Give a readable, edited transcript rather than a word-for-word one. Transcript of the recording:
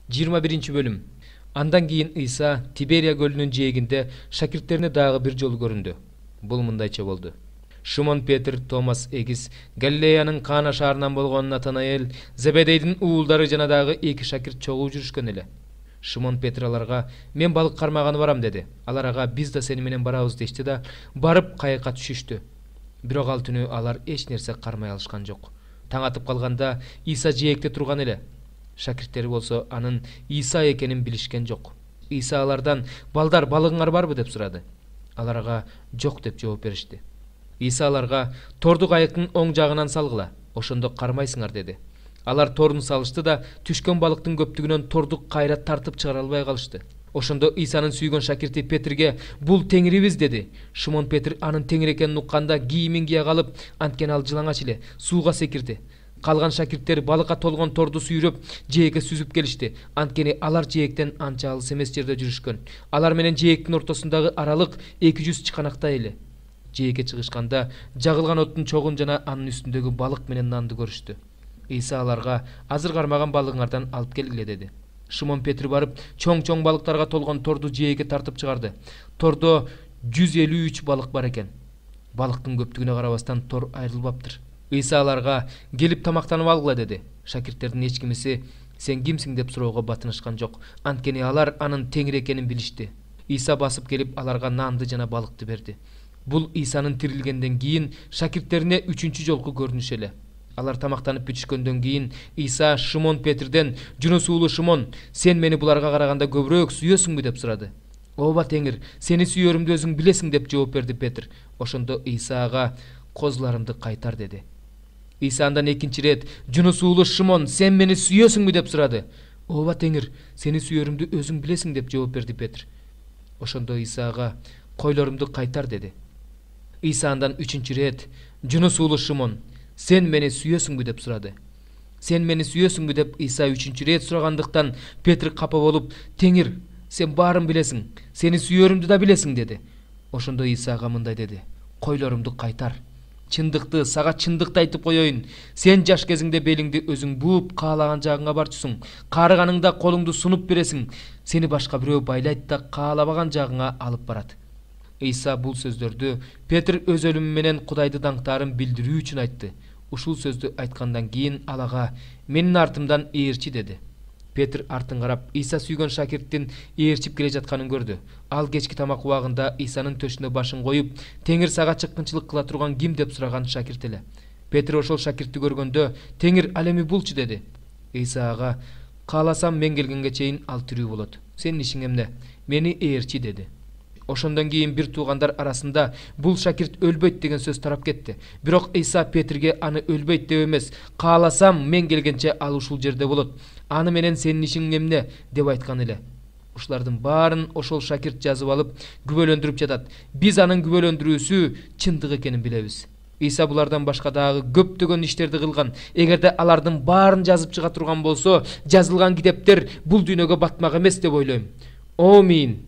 21 bölüm. Andan кийин Ыйса Тиберия көлүнүн жээгинде шакирттерине дагы бир жолу көрүндү. Бул мындайча болду. Шимон Петр, Томас Эгис, Галилеянын Кана шаарынан болгон Натанаэль, Зебедейдин уулдары жана дагы эки шакирт чогуу жүрүшкөн эле. Шимон Петр аларга: "Мен балык кармаганы барам" деди. Алар: "Ага, биз да сени менен барабыз" дешти да, барып кайыкка түшүштү. Бирок ал түнү алар эч нерсе кармай алышкан жок. Таң атып калганда Ыйса жээкте турган эле. Шакирттери болсо анын Ыйса экенин билишкен жок. Ыйса алардан: "Балдар, балыгыңар барбы?" деп сурады. Алар ага жок деп жооп беришти. Ыйса аларга: "Торду кайыктын оң жагынан салгыла, ошондо кармайсыңар" деди. Алар торун салышты да, түшкөн балыктын көптүгүнөн торду кайра тартып чыгара албай калышты. Ошондо Ыйсанын сүйгөн шакирти Петрге: "Бул теңирибиз" деди. Шимон Петр анын теңир экенин укканда кийимин кие калып, анткени ал жылаңач эле, сууга секирди. Калган шакирттер балыкка толгон торду сүйрөп, жээкке сүзүп келишти. Анткени алар жээктен анча алыс эмес жерде жүрүшкөн. Алар менен жээктин ортосундагы аралык 200 чыканактай эле. Жээкке чыгышканда жагылган оттун чогун жана анын үстүндөгү балык менен нанды көрүштү. Ыйса аларга: "Азыр кармаган балыгыңардан алып келгиле" деди. Шимон Петр барып, чоң балыктарга толгон торду жээкке тартып чыгарды. Тордо 153 балык бар экен. Балыктын көптүгүнө карабастан тор айрылбаптыр. Ыйса аларга: "Келип тамактанып алгыла" деди. Шакирттердин эч кимиси "Сен кимсиң" деп суроого батынышкан жок. Анткени алар анын теңир экенин билишти. Ыйса басып келип аларга нанды жана балыкты берди. Бул Ыйсанын тирилгенден кийин шакирттерине 3-чү жолку көрүнүш эле. Алар тамактанып бүтүшкөндөн кийин Ыйса Шимон Петрден: "Жунус уулу Шимон, сен мени буларга караганда көбүрөөк сүйөсүңбү" деп сурады. "Ооба теңир, сени сүйөрүмдү өзүң билесиң" деп жооп берди Петр. Ошондо Ыйса ага: "Козуларымды кайтар" деди. Ыйса андан экинчи рет: "Жунус уулу Шимон, сен мени сүйөсүңбү" деп сурады. "Ооба теңир, сени сүйөрүмдү өзүң билесиң" деп жооп берди Петр. Ошондо Ыйса ага: "Койлорумду кайтар" деди. Ыйса андан 3-чү рет: "Жунус уулу Шимон, сен мени сүйөсүңбү" деп сурады. "Сен мени сүйөсүңбү" деп Ыйса 3-чү рет сурагандыктан Петр капа болуп: "Теңир, сен баарын билесиң, сени сүйөрүмдү да билесиң" деди. Ошондо Ыйса ага мындай деди: "Койлорумду кайтар. Чындыкты, сага чындыкты айтып коеюн. Сен жаш кезиңде белиңди өзүң бууп, каалаган жагыңа барчусуң. Карыганыңда колуңду сунуп бересиң. Сени башка бирөө байлайт да каалабаган жагыңа алып барат." Ыйса бул сөздөрдү Петр өз өлүмү менен Кудайды даңктаарын билдирүү үчүн айтты. Ушул сөздү айткандан кийин ал ага: "Менин артымдан ээрчи" деди. Петр артын карап, Ыйса сүйгөн шакирттин ээрчип келе жатканын көрдү. Ал кечки тамак убагында Ыйсанын төшүнө башын коюп: "Теңир сага чыккынчылык кыла турган ким?" деп сураган шакирт эле. Петр ошол шакиртти көргөндө: "Теңир, ал эми булчу" деди. Ыйса ага: "Кааласам мен келгенге чейин ал тирүү болот. Сенин ишиң эмне? Мени ээрчи" деди. Ошондон кийин бир туугандар арасында бул шакирт өлбөйт деген сөз тарап кетти. Бирок Ыйса Петрге аны өлбөйт деп эмес, "Кааласам мен келгенче ал ушул жерде болот. Аны менен сенин ишиң эмне?" деп айткан эле. Ушулардын баарын ошол шакирт жазып алып, күбөлөндүрүп жатат. Биз анын күбөлөндүрүүсү чындык экенин билебиз. Ыйса булардан башка дагы көптөгөн иштерди кылган. Эгерде алардын баарын жазып чыга турган болсо, жазылган китептер бул дүйнөгө батмак эмес деп ойлойм. Амин.